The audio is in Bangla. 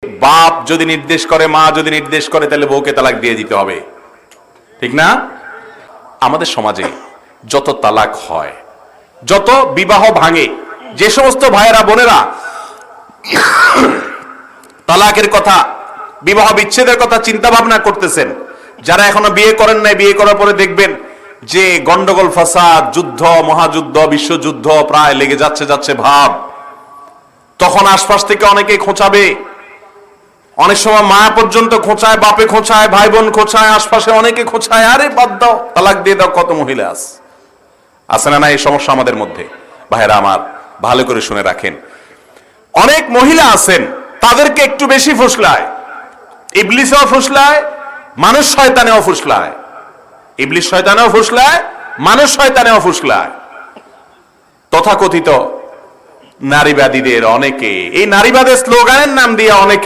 বাপ যদি নির্দেশ করে, মা যদি নির্দেশ করে, তাহলে বউকে তালাক দিয়ে দিতে হবে, ঠিক না? আমাদের সমাজে যত তালাক হয়, যত বিবাহ ভাঙে, যে সমস্ত ভাইয়েরা বোনেরা তালাকের কথা, বিবাহ বিচ্ছেদের কথা চিন্তা ভাবনা করতেছেন, যারা এখনো বিয়ে করেন নাই, বিয়ে করার পরে দেখবেন যে গন্ডগোল, ফাসাদ, যুদ্ধ, মহাযুদ্ধ, বিশ্বযুদ্ধ প্রায় লেগে যাচ্ছে ভাব, তখন আশপাশ থেকে অনেকেই খোঁচাবে, অনেক সময় মা পর্যন্ত খোঁচায়, বাপে খোঁচায়, ভাই বোন খোঁচায়, আশপাশে অনেকে খোঁচায়, আরে বাদ দাও, তালাক দিয়ে দাও। কত মহিলা আছে না? এই সমস্যা আমাদের মধ্যে। ভাইরা আমার, ভালো করে শুনে রাখেন, অনেক মহিলা আছেন, তাদেরকে একটু বেশি ফুসলায়, ইবলিসও ফুসলায়, মানুষ শয়তানেও ফুসলায়, ইবলিস শয়তানেও ফুসলায়, মানুষ শয়তানেও ফুসলায়। তথাকথিত নারীবাদীদের অনেকে এই নারীবাদের স্লোগানের নাম দিয়ে অনেকে